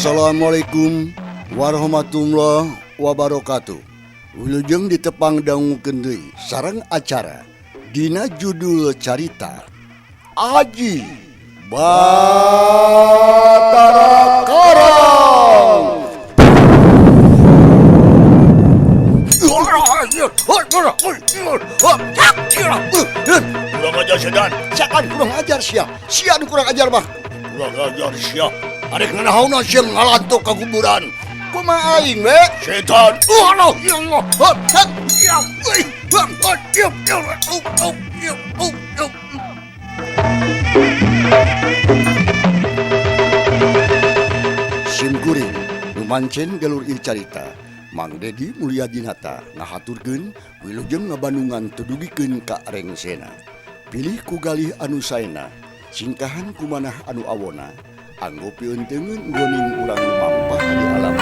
Assalamualaikum warahmatullahi wabarakatuh. Wilujeng ditepang dangukeun deui sareng acara dina judul carita Aji Batara Karang. Kurang ajar sedan, siakan kurang ajar sia. Sian kurang ajar mah. Kurang ajar sia. Arek nganahauna sia ngalantok ka kuburan. Kumaha aing we? Setan. Allah ya Allah. Simkuring lumancen galur ieu carita. Mang Dedi Mulyadinata ngahaturkeun wilujeng ngabandungan tudugikeun ka rengsena. Pilih ku galih anu saena, singkahan kumanah anu awona, anggo pieunteungeun goning urang mampah di alam.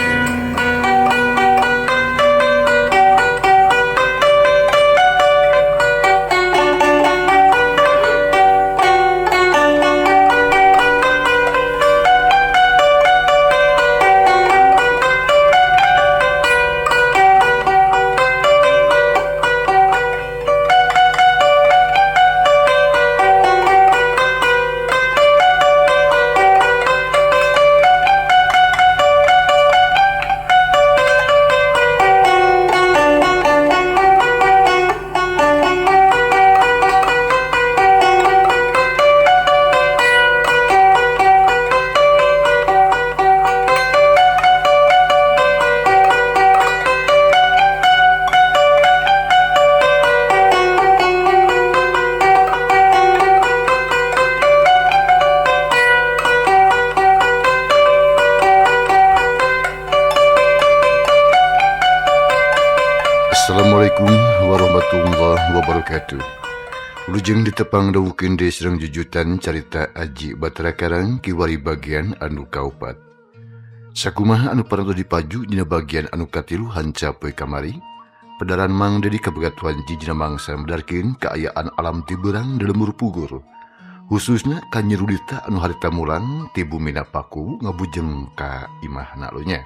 Assalamualaikum warahmatullahi wabarakatuh. Wilujeng ditepang dawukeun deui sareng jujutan carita Aji Batara Karang kiwari bagian anu kaopat. Sakumaha anu parantos dipaju dina bagian anu katilu hancapeui kamari, pedaran Mang Dedi kabegatuan jijina mangsa medarkeun kaayaan alam ti beurang di lembur pugur. Khususna ka Nyi Rudita anu harita mulang ti bumina Paku ngabujeng ka imahna lonya.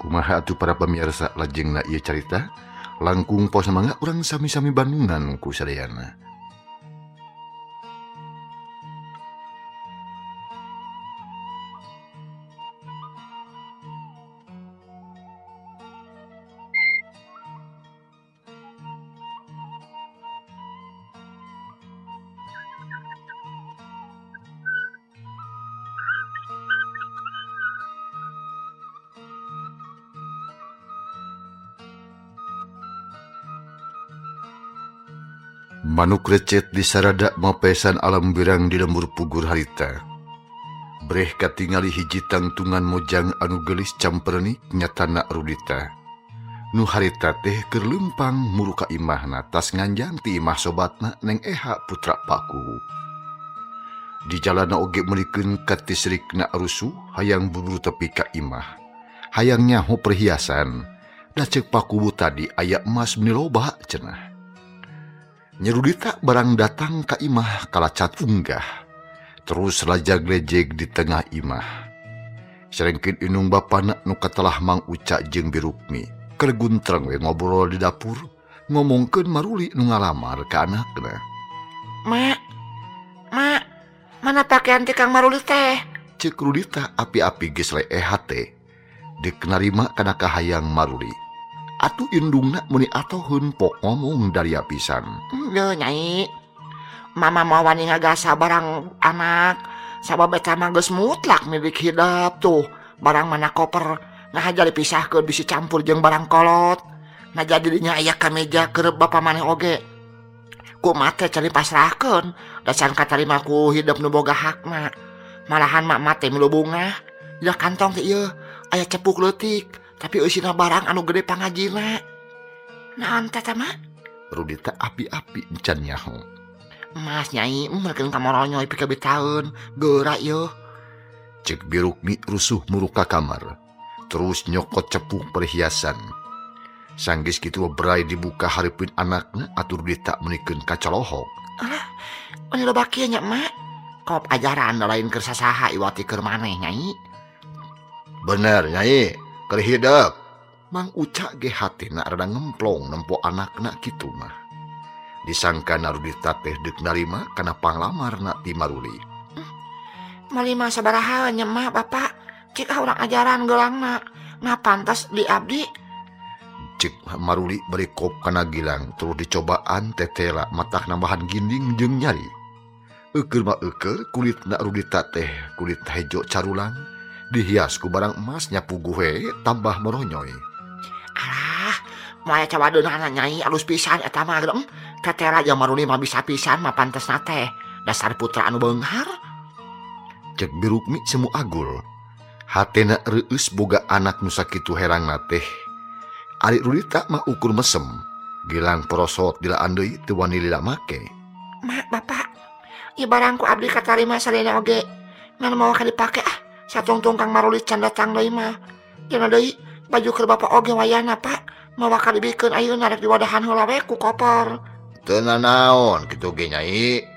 Kumaha atuh para pamirsa lajengna ieu carita? Langkung pos mangga urang sami-sami bandungan ku sadayana. Manuk recet di sarada mapesan alam birang di lembur pugur harita. Breh katingali hiji tangtungan mojang anu gelis campernik nyatana Rudita. Nu harita teh keur leumpang muru ka imahna tas nganjang ti imah sobatna Neng Eha putra Paku. Di jalana oge meulikeun ka tisrikna rusuh hayang buru tepi ka imah. Hayang nyaho perhiasan. Da ceuk Paku tadi aya emas meni loba cenah. Nyi Rudita barang datang ka imah kalacat unggah. Terus lajag-lejeg di tengah imah. Sarengkeun inung bapana nu katelah Mang Uca jeung Birukmi. Keur guntreng we ngobrol di dapur, ngomongkeun maruli nu ngalamar ka anakna. Mak, mana pakaian ti Kang Maruli teh? Ceuk Rudita api-api geus leeha teh. Deuk narima kana kahayang Maruli. Atuh indungna muni atoheun pok ngomong dari pisan. Yo Nyai, Mama mau wani ngagasa barang anak. Sabab eta mah geus mutlak milik hidup tuh. Barang mana koper ngahaja dipisahkeun bisi campur jeung barang kolot. Nah jadi dinya aya ka meja keur bapa maneh oge. Kumaha teh cari pasrahkeun. Dasan katarima ku hidup nu boga hakna. Malahan mak teh milu bunga. Di kantong teh ieu aya cepuk leutik. Tapi eusina barang anu gede pangajina. Naon teh mah? Rudita api-api encan nyaho. Mas Nyai, merkeun ka moronyoy pika bitaeun, geura yeuh. Ceuk Birukmi rusuh muru ka kamar. Terus nyokot cepuk perhiasan. Sanggis kitu berai dibuka hareupeun anakna atuh Rudita meunikeun kacolohok. Alah, anu loba kieu nya mak. Kop ajaran lain keur sasaha iwati keur maneh Nyai. Bener Nyai, keur hideuk. Mang Uca ge hatina rada ngemplong nempo anakna kitu mah. Disangka Narudita teh deuk narima kana panglamarna ti Maruli. Malima sabaraha nya mah bapak, cik urang ajaran geulangna, nah pantas diabdi. Cik Maruli bari kop kana Gilang terus dicobaan tetela matah nambahan ginding jeung nyari. Eukeur mah eukeur kulit Narudita teh kulit hejo carulang dihias ku barang emas nyapu guhe tambah meronyoy. Alah, moal cawadeunana Nyai alus pisan eta mah geuleuh. Tetela jeung Maruli mah bisa pisan mah pantesna teh dasar putra anu beunghar. Cek Birukmi semu agul. Hatena reueus boga anak nu sakitu herangna teh. Ari Rudita mah ukur mesem. Gilang porosot dilaan deui teu wani lila make. Mak bapak, ieu barang ku abdi katarima salena oge. Ngan moal ka dipake satungtung Kang Maruli can datang deui mah. Cenah deui baju keur bapak oge wayahna pak. Moal ka dibikeun ayeuna rek diwadahan heula we ku koper. Teu nanaon kitu ge Nyai.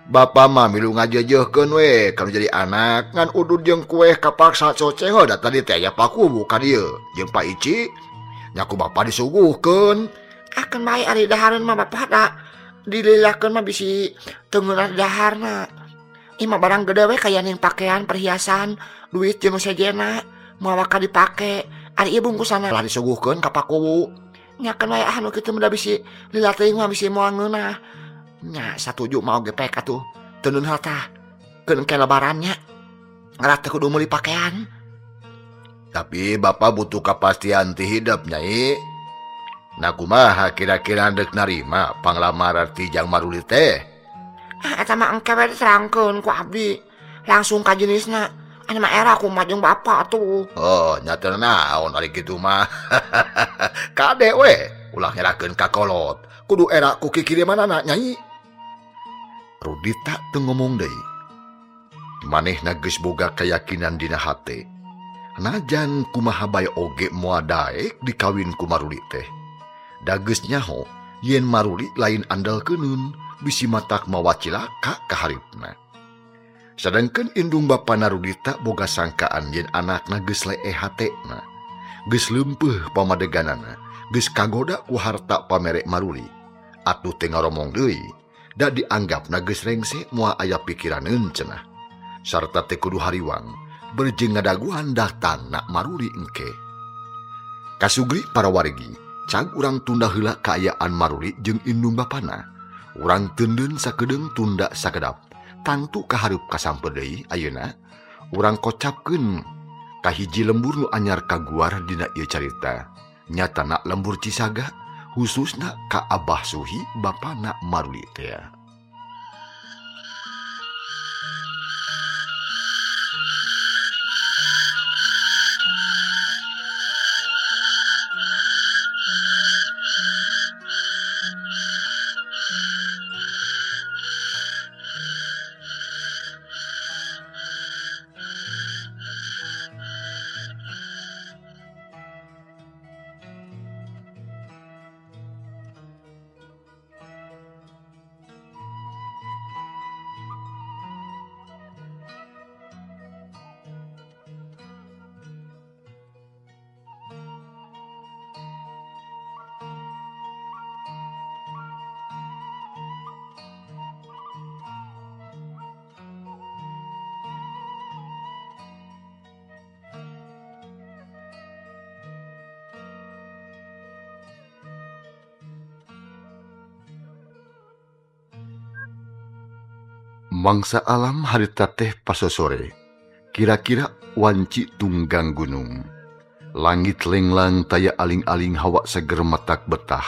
Bapa mah milu ngajejeuhkeun we kalau jadi anak ngan udud jeung kueh kapaksa coceng da tadi teh aya pakubu ka dieu jeung Pak Ici nyaku bapa disuguhkeun. Akan bae ari dahareun mah bapak da dililakeun mah bisi teungeunna daharna. Ieu mah barang gede we kaya ning pakaian perhiasan duit jeung sejena moal ka dipake. Ari ieu bungkusanna lah disuguhkeun ka pakubu. Nyakeun wae anu kitu mah da bisi lila teuing mah bisi moal ngeunah. Nya satuju mau gepek atuh teunun harta keun ke lebarannya ngarat teh kudu meuli pakaian. Tapi bapa butuh kepastian ti hidup Nyai. Nah kumaha kira-kira deuk narima panglamar ti Jang Maruli teh? Eta mah engke we diterangkeun ku abdi langsung ka jenisna. Anu mah era kumaha jeung bapa atuh. Oh nya teu naon ari kitu mah. Kade we ulah ngerakeun ka kolot kudu era ku kikirimanana Nyai. Rudita teu ngomong deui. Manehna geus boga kayakinan dina hate. Najan kumaha bae oge moal daek dikawin ku Maruli teh. Da geus nyaho yen Maruli lain andalkeunun bisi matak mawa cilaka ka hareupeuna. Sadengkeun indung bapana Rudita boga sangkaan yen anakna geus lee hatena. Geus leumpeuh pamadeganana, geus kagoda ku harta pamere Maruli. Atuh teh ngaromong deui. Da dianggap na geus rengse moal aya pikiraneun cenah. Sarta teh kudu hariwang beujeng ngadaguhan datangna Maruli engke. Kasugri para wargi, cag urang tunda heula kaayaan Maruli jeung indung bapana. Urang teundeun sakedeung tunda sakedap. Tangtu kahareup kasampeun deui ayeuna urang kocapkeun ka hiji lembur nu anyar kaguar dina ieu carita. Nyatana lembur Cisaga khususna ka Abah Suhi bapana Maruli teh. Mangsa alam harita teh pasosore, kira-kira wanci tunggang gunung. Langit lenglang taya aling-aling hawa seger matak betah.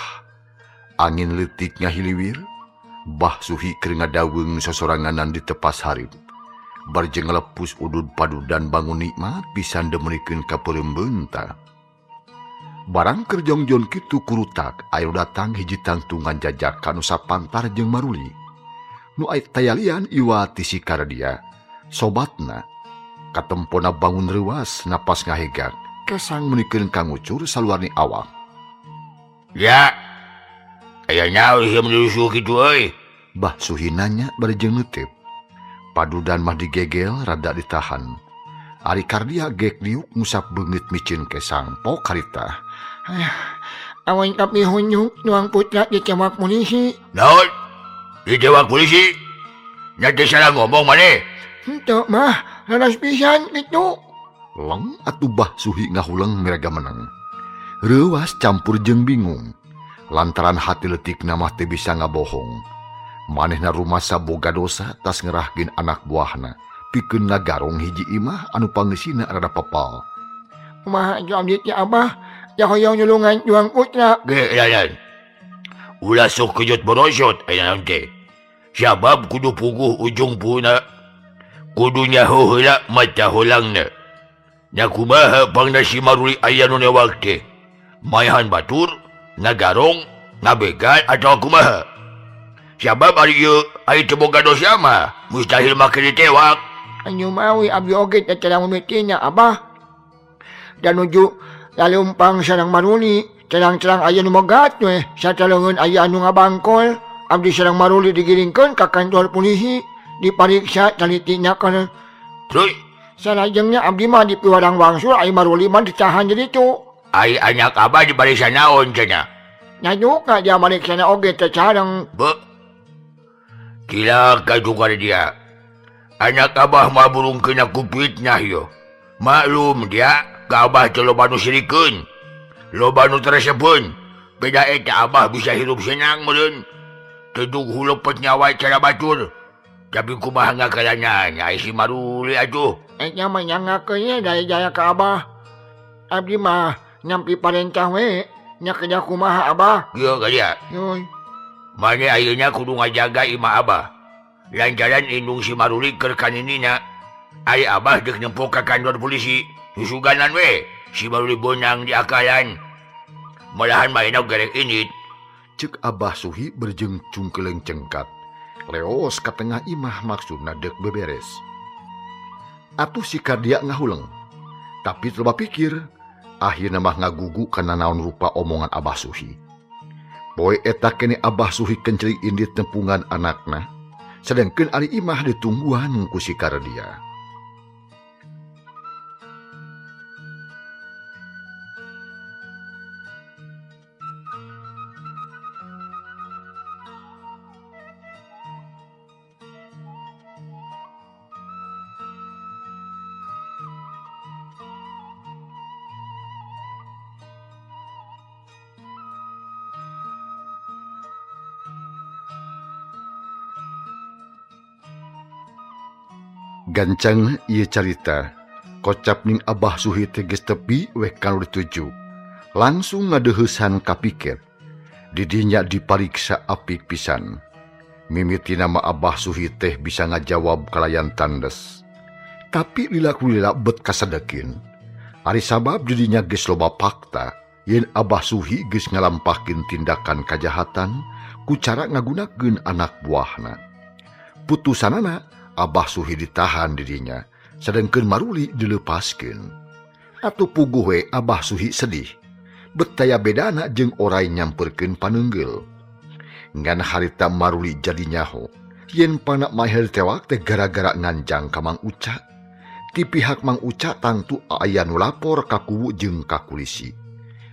Angin letik ngahiliwir, Bah Suhi keur ngadaweung sosoranganan di tepas hareup. Barjeng lepus udud padu dan bangun nikmat pisan demenikeun ka peurembeun ta. Barang keur jongjon kitu kurutak aya datang hiji tangtungan jajak kanu sapantar jeung Maruli. Nu aya tayalian iwa ti si Karadia, sobatna, katempona bangun reuas napas ngahegak, kesang menikeun Kang Ucur saluarni awak. Ya, aya nyawa ieu menuju kitu euy. Bah Suhi nanya barejeng neuteup. Padudan mah digegel rada ditahan. Ari kardia gek diuk ngusap beungit micin kesang pok harita. Awan kami hunyuk nuang putra di camak polisi. Naon? Ditewak polisi? Nanti salah ngomong mana? Henteu mah, laras pisan gitu. Leng atuh Bah Suhi ngahulang miraga menang. Reuas campur jeung bingung. Lantaran hati letik namah teu bisa ngabohong. Manehna rumasa boga dosa tas ngerahkeun anak buahna. Pikeun ngagarong hiji imah anu pangeusina rada pepal. Kumaha jam dieu teh Abah, da hoyong nyulungan juang putra. Ge, lalan. Ulah sok kejut borosot aya naon teh. Sabab kudu puguh ujung puna. Kudu nyaho heula mata holangna. Nya kumaha pangna si Maruli aya nu newak teh? Maehan batur, ngagarong, ngabegan atau kumaha? Sabab ari ieu aya teu boga dosa mah mustahil make ditewak. Anyu mawi abdi oge teh cara mimitina Abah. Dan nuju lalumpang sareng Maruli, cerang-cerang aya nu megat we, sataleungeun aya anu ngabangkol. Abdi sareng Maruli digiringkeun ka kantor polisi, dipariksa talitinya kana. Terus Salajengnya abdi mah dipiwarang wangsul, ai Maruli mah ditahan jadi tu. ai anak Abah dibariksa naon cenah? Nyanyuka dia mariksana oge teh careng. Be. Cilaka juga dia. Anak Abah mah burung kena kupitnya yo. Maklum dia ka Abah teh loba nu sirikeun. Loba nu teresepeun. Beda eta Abah bisa hirup senang meureun. Tedug hulepet nyawa cara batur. Tapi kumaha ngakalana nya si Maruli atuh. Eta mah nyangakeun dari jaya ka Abah. Abdi mah nyampi parentah we, nya kedah kumaha Abah. Ieu ka dia. Yuy. Mane ayeuna kudu ngajaga imah Abah. Lantaran indung si Maruli keur kaninina. Ai Abah deuk nempo ka kantor polisi. Susuganan we, si Maruli bonang di akalan. Malahan mainau garek init. Cek Abah Suhi berjeng cungkeleng cengkat. Leos ka tengah imah maksudna deuk beberes. Atuh si kardia ngahuleng. Tapi coba pikir, akhirna mah ngagugu kana naon rupa omongan Abah Suhi. Poe eta kene Abah Suhi kencering indit tempungan anakna. Sedangkeun ari imah ditungguan ku si kardia. Gancang ieu carita, kocap ning Abah Suhi teh geus tepi weh kanu dituju. Langsung ngadeuheusan kapikir. Didinya dipariksa apik pisan. Mimitina mah Abah Suhi teh bisa ngajawab kalayan tandes. Tapi lila-lila bet kasadekin. Ari sabab didinya geus loba fakta yen Abah Suhi geus ngalampahkeun tindakan kajahatan ku cara ngagunakeun anak buahna. Putusanana Abah Suhi ditahan dirinya, sedangkeun Maruli dilepaskeun. Atuh puguh we Abah Suhi sedih. Betaya bedana jeung oray nyamperkeun paneunggel. Ngan harita Maruli jadi nyaho, yen pana maher tewak teh gara-gara nganjang ka Mang Uca. Ti pihak Mang Uca tangtu aya nu lapor ka kuwu jeung ka polisi.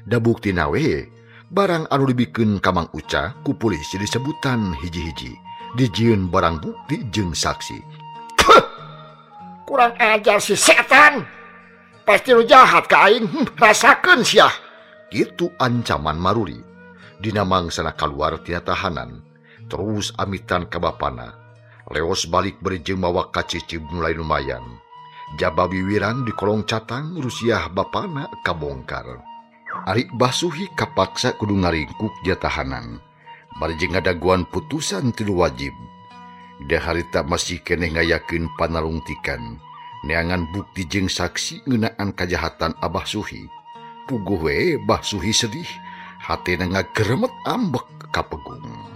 Da buktina we, barang anu dibikeun ka Mang Uca ku polisi disebutan hiji-hiji. Dijieun barang bukti jeung saksi. Kurang ajar si setan. Pasti lu jahat ka aing, rasakeun sia. Itu ancaman Maruli. Dina mangsana kaluar tina tahanan. Terus amitan ka bapana. Leos balik berjeng mawa kacicib mulai lumayan. Jaba wiwiran di kolong catang rusiah bapana kabongkar. Ari Bah Suhi kapaksa kudu ngaringkuk dia tahanan. Barjeng ngadaguan putusan tilu wajib. Da harita masih keneh ngayakeun panarungtikan. Neangan bukti jeung saksi ngeunaan kajahatan Abah Suhi. Puguh we Bah Suhi sedih. Hatena ngageremet ambek kapegung.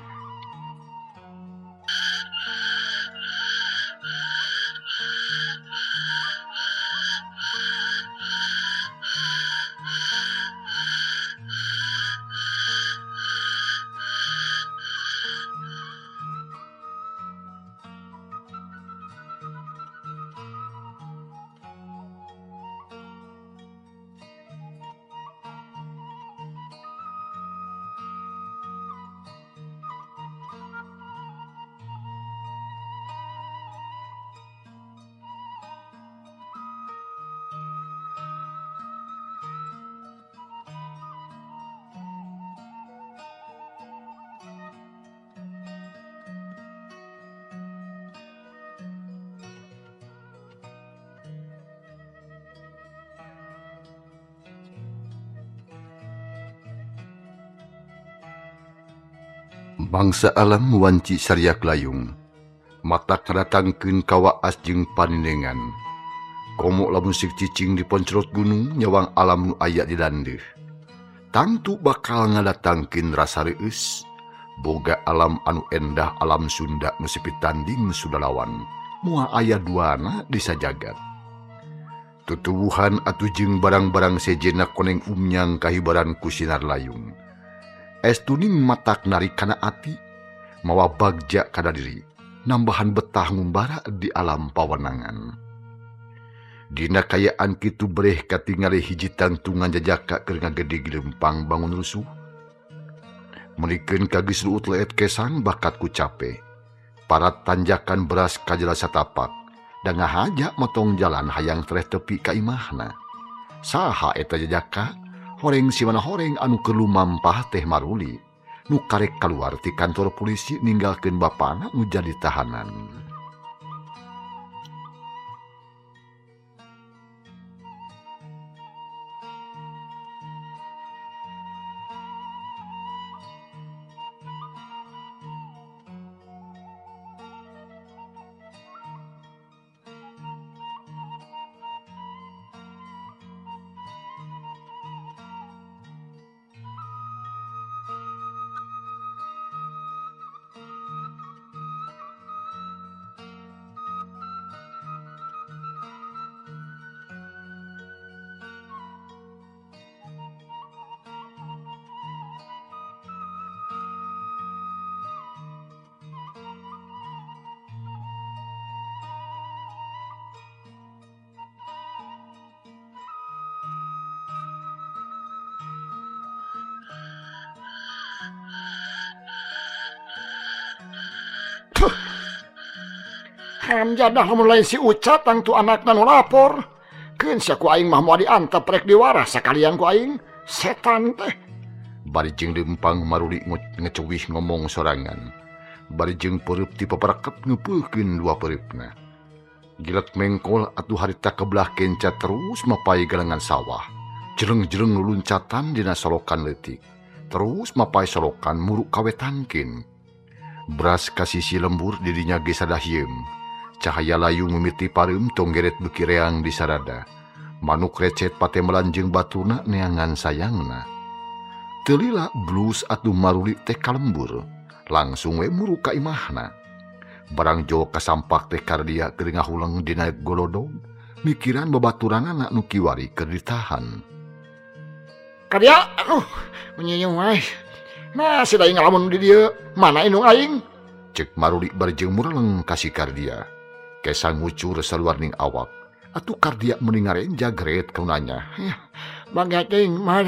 Bangsa alam wanci sariak layung. Mata kadatangkeun kawaas jeung panindengan. Komo lamun sik cicing di poncorot gunung nyawang alam nu aya di landeuh. Tangtu bakal ngadatangkeun rasa reueus. Boga alam anu endah alam Sunda nu sipitanding Sudalawan. Moal aya duana di sajagat. Tutuwuhan atuh jeung barang-barang sejenna koneng umnyang kahibaran ku sinar layung. Estuning matak narik kana ati, mawa bagja kada diri, nambahan betah ngumbara di alam pawenangan. Dina kayaan kitu breh katingali hiji tantungan jajaka keur ngagede gilempang bangun rusuh. Melikeun kagis ruut leet kesang bakat ku cape. Parat tanjakan beras kajela satapak, da ngahaja motong jalan hayang tereh tepi ka imahna. Saha eta jajaka? Horeng si mana horeng anu keur lumampah teh Maruli nu karek kaluar ti kantor polisi ninggalkeun bapana nu jadi tahanan. Hamjadah lamun lain si Uca tangtu anakna nu lapor. Keun sia ku aing mah moal diantep rek diwaras sakalian ku aing. Setan teh. Bari jeung lempang Maruli ngeceuwih ngomong sorangan. Bari jeung peureub ti paparakep ngeupeulkeun dua peureupna. Gilat mengkol atuh harita kebelah kenca terus mapai galengan sawah. Jereng-jereng luncatan dina solokan leutik. Terus mapai solokan muruk kawetankeun. Beras kasisi lembur dirinya ge sadahieum. Cahaya layu mimiti pareum tonggeret beuki reang di sarada. Manuk recet pate melanjeng batuna neangan sayangna. Teu lila blus atuh Maruli teh kalembur. Langsung we muru ka imahna. Barang jo kasampak teh kardia keur ngahuleng dina golodog. Mikiran babaturanna nu kiwari keur ditahan. Karya, menyeuh wae. Nah, si daing ngalamun di dieu, mana indung aing? Cek Maruli bari jeung mureleng ka si kardia. Kesang ngucur saluar ning awak. Atuh kardia meuning ngarenjag geret kaunanya. Bangga teuing mah.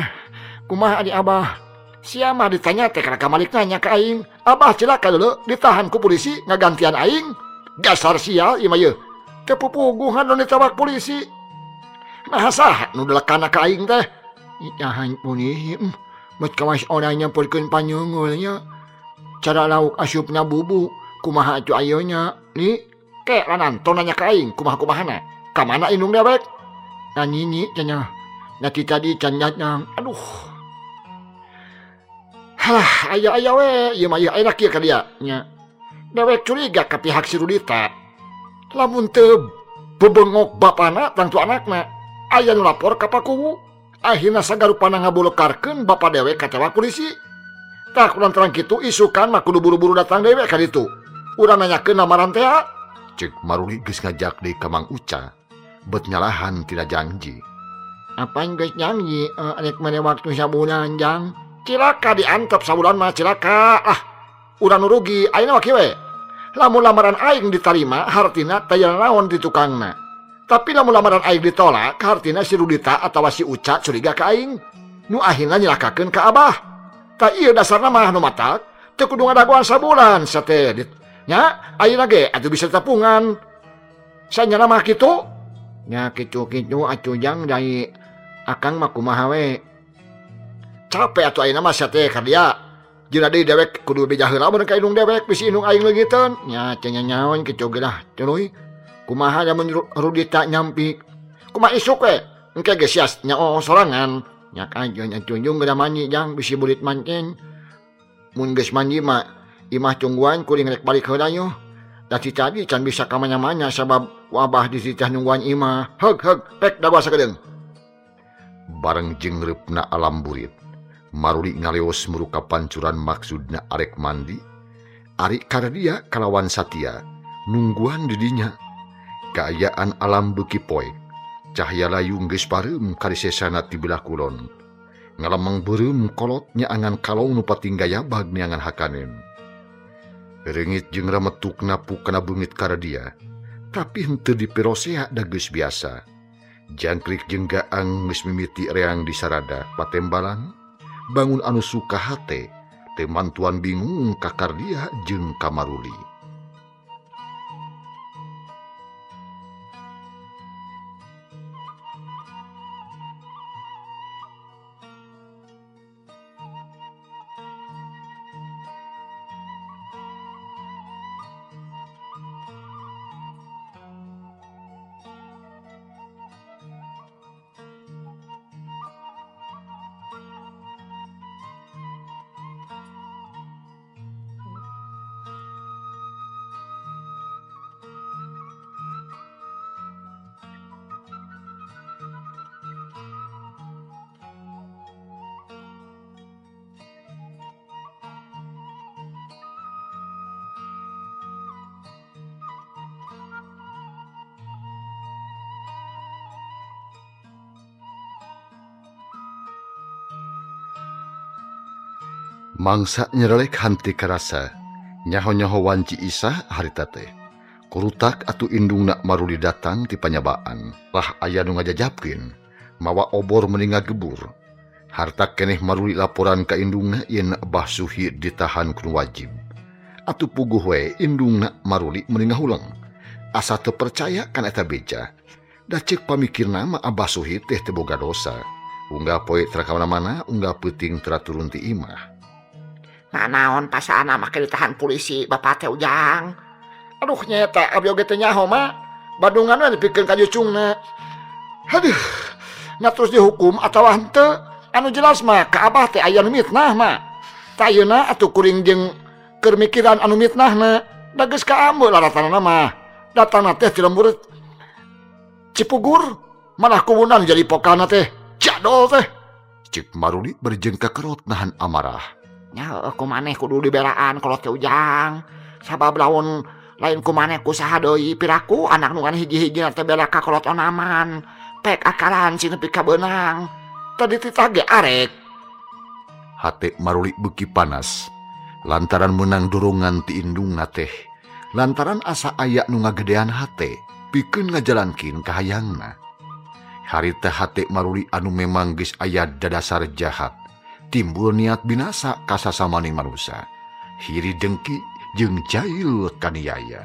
Kumaha adi Abah? Sia mah ditanya teh kana kamalik nanya ka aing. Abah cilaka deuleu ditahan ku polisi ngagantian aing. Dasar sial ieu mah yeuh. Teu pupuguhan nu ditawak polisi. Nah saha nu delekana ka aing teh? Itahan polisi. Mat kawas orang nyamperkeun panyeungeulnya. Cara lauk asupna bubu. Kumaha atuh ayeuna? Ni kek lananton nanya ka aing kumaha-kumahana. Ka mana indung dewek? Nanyinyi cenah. Nati tadi canyatna. Aduh. Halah, aya we, ieu mah ieu enak ieu ka dia nya. Dewek curiga ka pihak si Rudita. Lamun teu bebengok bapana tangtu anakna, aya nu lapor ka pakuwu. Akhirna sagarupana ngabolokarkeun bapa dewek ka tewak polisi. Tak kulantaran kitu isukan mah kudu buru-buru datang dewek ka ditu. Urang nanyakeun lamaran teh. Cek Maruli geus ngajak deui ka Mang Uca. Bet nyalahan tidak janji. Apain geus janji? Rek mere waktu sabulan jang. Cilaka diantep sabulan mah cilaka. Urang nu rugi ayeuna mah kieu we. Lamun lamaran aing ditarima hartina taya naon di tukangna. Tapi lamun lamaran aing ditolak hartina si Rudita atawa si Uca curiga ka aing. Nu akhirna nyilakakeun ka Abah. Ta ieu dasarna mah nu matak teu kudu ngadagoan sabulan sateh. Nya ayeuna ge atuh bisa tapungan. Sanyana mah kitu. Nya kitu-kitu atuh jang dari akang mah kumaha we. Capek atuh ayeuna mah sateh ka dia. Jeung deui dewek kudu beja heula mun ka indung dewek bisi indung aing leungiteun. Nya cenah nyaon kitu ge dah tuluy. Kumaha lamun Rudita nyampi. Kumaha isuk we. Engke ge sias nya sorangan. Nya kajeun atuh jeung geura mandi jang bisi bulit mancen. Mun geus mandi mah Imah tungguan kuring rek balik heula yo. Da si tadi can bisa ka manya-manya sabab wabah di sitah nungguan imah. Heg pek dagwa sakedeung. Bareng jengrepna alam burit, Maruli ngaleos meruka pancuran maksudna arek mandi. Ari kardia kalawan Satya nungguan didinya. Kaayaan alam beuki poek. Cahaya layung geus pareum karisesana ti belah kulon. Ngalamang beureum kolot nyaangan kalau nu pating gayabag neangan hakanen. Reungit jeung rametukna pukana beungit kardia, tapi henteu diperosea da geus biasa. Jangkrik jeung gaang geus mimiti reang di sarada patembalan, bangun anu suka hate, teu mantuan bingung ka kardia jeung ka Maruli. Mangsa nyerelek hanti karasa, nyaho-nyaho wanci isah harita teh. Kurutak atu indungna Maruli datang ti panyabaan, lah aya nu ngajajabkeun, mawa obor meninga gebur. Harta keneh Maruli laporan ka indungna yen Abah Suhi ditahan kun wajib. Atu puguh we indungna Maruli meninga hulang. Asa teu percaya kan eta beja. Da ceuk pamikirna mah Abah Suhi teh teu boga dosa. Unggal poe tara ka mana-mana, unggal peuting tara turun ti imah. Nah naon pasaana make ditahan polisi bapak teh Ujang. Aduh nyata abdi oge teh nyaho mah. Badungan we dipikeun ka jucungna. Aduh, nya terus dihukum atawa henteu? Anu jelas mah ka Abah teh aya nu mitnah mah. Tayeuna atuh kuring jeung keur mikiran anu mitnahna. Da geus ka ambeul laratana mah. Datangna teh ti lembur Cipugur, malah kubunan jadi pokana teh. Jadol teh. Cik Maruli berjengka kerot nahan amarah. Nya kumaneh kudu dibelaan kolot teh Ujang. Sabab lamun lain kumaneh kusaha deui piraku anak nu ngan hiji-hijina teh bela ka kolot onaman. Pek akaran si nepi ka beunang. Tadi titah ge arek. Hate Maruli beuki panas. Lantaran menang dorongan ti indungna teh. Lantaran asa aya nu ngagedean hate, pikeun ngajalankeun kahayangna. Harita hate Maruli anu memang geus aya dadasar jahat. Timbul niat binasa ka sasamaning manusia. Hiri dengki jeung jail kaniaya.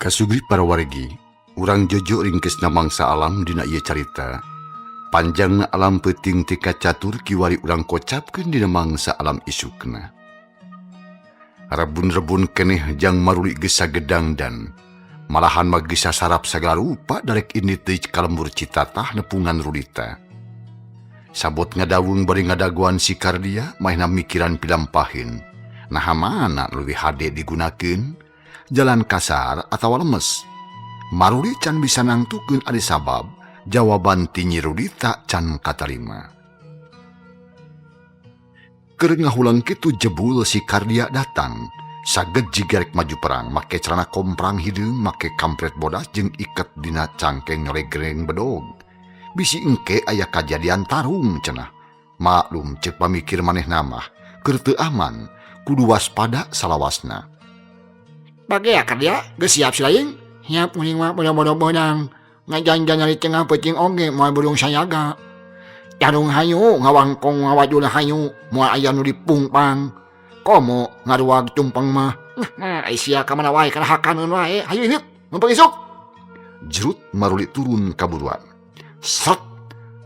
Kasugri para wargi, urang jojo ringkesna mangsa alam dina ieu carita. Panjangna alam peuting tika catur kiwari urang kocapkeun dina mangsa alam isukna. Rebun-rebun keneh jang Maruli geus sagedang dan malahan mah geus sasarap sagala rupa darek ini teh kalembur citatah nepungan rulita. Sabot ngadawung bari ngadaguan si kardia maehna mikiran pilampahin. Nah mana leuwih hade digunakeun? Jalan kasar atau lemes. Maruli can bisa nangtukeun ari sabab jawaban ti Nyi Rudita can katarima. Keur ngahulang kitu jebul si kardia datang. Saged jigarek maju perang make celana komprang hideung make kampret bodas jeung iket dina cangkeng legreng bedog. Bisi engke aya kajadian tarung cenah. Maklum ceuk pamikir manehna mah keur teu aman kudu waspada salawasna. Bagea kardia geus siap si laing? Siap uning mah bodo-bodo bodang. Ngajan-jan nyari tengah peuting oge moal burung sayaga. Janung hayu ngawangkong ngawajuna hayu moal aya nu dipungpang. Komo ngaruag tumpang mah. Nah, ai sia ka mana wae kana hakaneun wae. Hayu hiut, mumpung isuk. Jerut Maruli turun kaburuan. Sat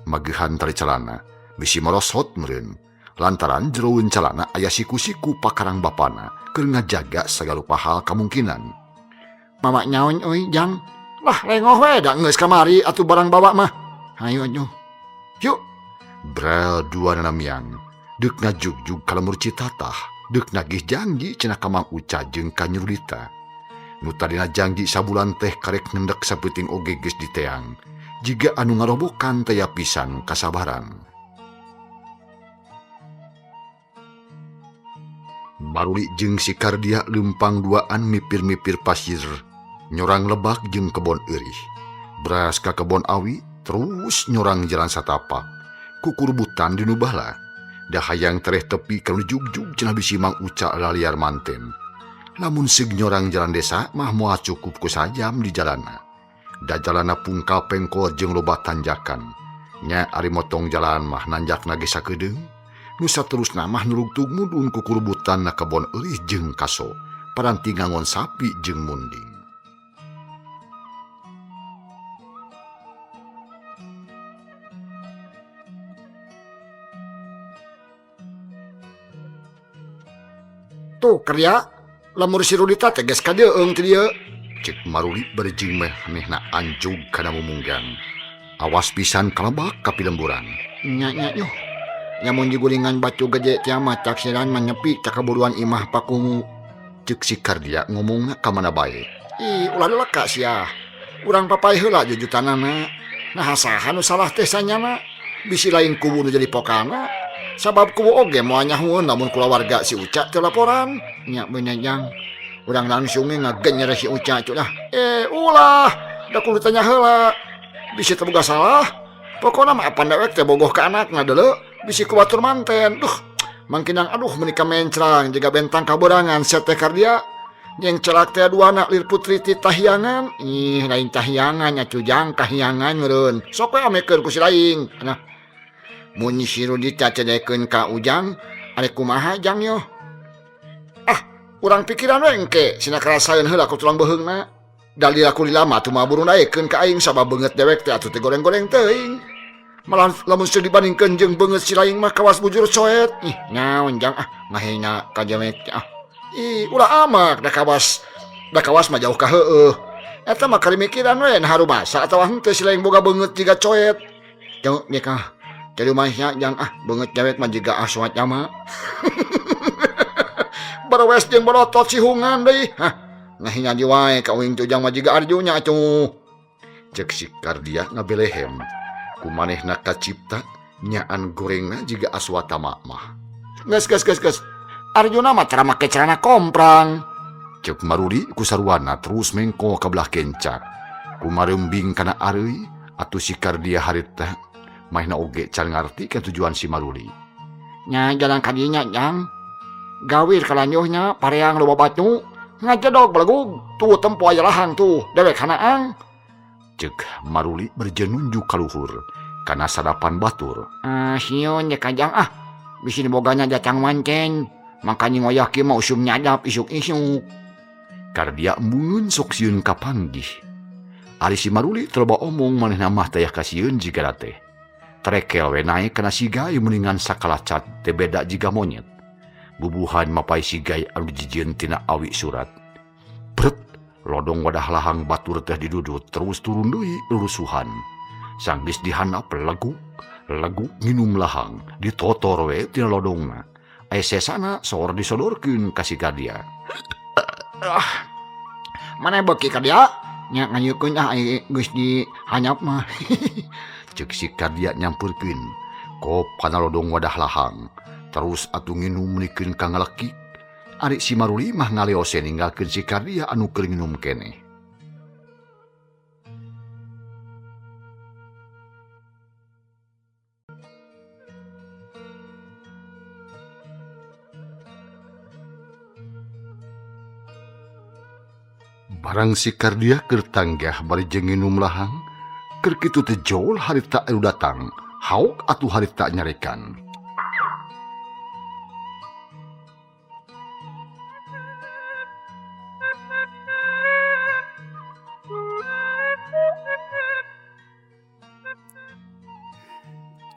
magehan tali calana bisi merosot meureun. Lantaran jeroeun calana aya siku-siku pakarang bapana keur ngajaga sagala hal kemungkinan. Mama nyaon euy jang. Lah lengoh we da geus kamari atuh barang bawa mah. Hayu atuh. Yuk. Brel dua nanamiang. Deuk ngajugjug kalemur citatah. Deuk nagih janji cenah ka Mang Uca jeung ka Nyurulita. Nu tadina janji sabulan teh karek ngendek sapeuting oge geus diteang. Jiga anu ngarobokan taya pisan kasabaran. Maruli jeung si Kardia lempang duaan mipir-mipir pasir, nyorang lebak jeung kebon eurih. Beras ka kebon awi, terus nyorang jalan satapak. Kukurbutan di nu baheula. Da hayang tereh tepi ka jugjug cenah bisi Mang Uca laliar manten. Lamun seug nyorang jalan desa mah moal cukup ku sajam di jalanna. Da jalanna pungkal pengkor jeung loba tanjakan. Nya ari motong jalan mah nanjakna ge sakedeung. Nu saterusna mah nurugtug mudun ku kurbutanna kebon eurih jeung kaso. Paranti ngangon sapi jeung munding. Tuh kerja lamur si Rudita tegas ka deung ti dieu. Cek Maruli berjing meh mehna anjug kana mumunggang. Awas pisan kalebak ka pilemburan. Nya yuh. Nyamun digulingan batu gede tiamat taksiran menyepi cakaburuan imah pakungu. Cek si Kardia ngomongna ka mana bae. Ih, ulah leka sia. Urang papai heula jujutanana. Nah saha nu salah teh sanyana. Bisi lain kubu nu jadi pokana. Sabab kubu oge moal nyahueun lamun kulawarga si Uca teu laporan. Nya beuneu jang. Urang langsung ngagenyer si Uca cu lah. Ulah. Da kudu tanya heula. Bisi teu boga salah. Pokona mah apan dewek teh bogoh ka anakna deuleu. Bisi ku batur manten. Duh, mangkinang aduh menika mencrang jaga bentang kaberangan sia teh Kardia. Jeung celak teh dua anak lir putri ti tahyangan. Ih, lain tahyangan nya cujang kahyangan meureun. Sok we amekeun ku si laing. Nah. Mun si Rudita cedekeun ka Ujang, are kumaha jang yo? Ah, urang pikiran we engke sina karasaeun heula ku tulang beheungna. Dalila kulila mah tuh maburu naekeun ka aing sabab beungeut dewek teh atuh teh goreng-goreng teuing. Malah lamun seud dibandingkeun jeung beungeut si laing mah kawas bujur coet. Ih, naon jang ngahina ka jamet Ih, ulah amak da kawas mah jauh ka heueuh. Eta mah kari mikiran we nah harumasa atawa henteu si laing boga beungeut jiga coet. Jang nya jadi mahnya jang beungeut dewek mah jiga aswat mah. Barewes jeung borotot si hungan deui. Ngahina di wae ka uing tujang mah jiga arjunya atuh. Cek si Kardia ngabelehem. Kumanehna kacipta nyaan gorengna jiga aswatama mah. Geus. Arjuna mah cara make celana komprang. Cek Maruli ku sarwana terus mengko ka belah kenca. Kumareumbing kana areuy atuh si Kardia harita mahna oge can ngarti ka tujuan si Maruli. Nya jalan ka dinya jang. Gawir kalanyuhnya pareang loba batu. Ngajedog belegug. Tuh tempo aya lahang tuh dewek hanaang. Cek Maruli berjenunjuk ka luhur kana sadapan batur. Sieun nya kajang bisi bogana datang mancen. Makanya ngoyah kieu mah usum nyadap isuk-isuk. Kardia embungeun sok sieun kapanggih. Ari si Maruli teu loba omong manehna mah teh kasieun jiga teh. Trekel we naek kana sigai mendingan sakalacat teh beda jiga monyet. Bubuhan mapai sigai anu dijieun tina awi surat. Bret, lodong wadah lahang batur teh didudut terus turun deui lurusuhan. Sang geus dihandap leguk nginum lahang ditotor we tina lodongna. Aya sesana sor disodorkeun ka si Kardia. Mana beuki Kardia? Nya nganyeukeun geus dihanyap mah. Cek si Kardia nyampurkeun kop kana lodong wadah lahang. Terus atuh nginum nikeun ka ngalekik. Ari si Maruli mah ngaleose ninggalkeun si Kardia anu keur nginum keneh. Barang si Kardia keur tanggah bari jeung nginum lahang. Keur kitu teh jol harita anu datang Hauk atuh harita nyarekan.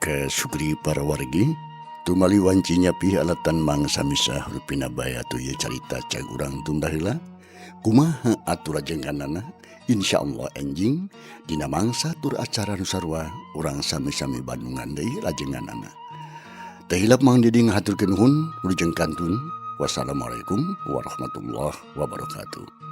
Ke sugri para wargi tumali wanci nyapi alatan mangsa misah rupinabaya tu ye carita cag urang tundahila kumaha atur ajengkanana insyaallah enjing dina mangsa tur acara nu sarua urang sami-sami bandungan deui lajenganana teu hilap mang didi ngahaturkeun nuhun wilujeng kantun wassalamualaikum warahmatullahi wabarakatuh.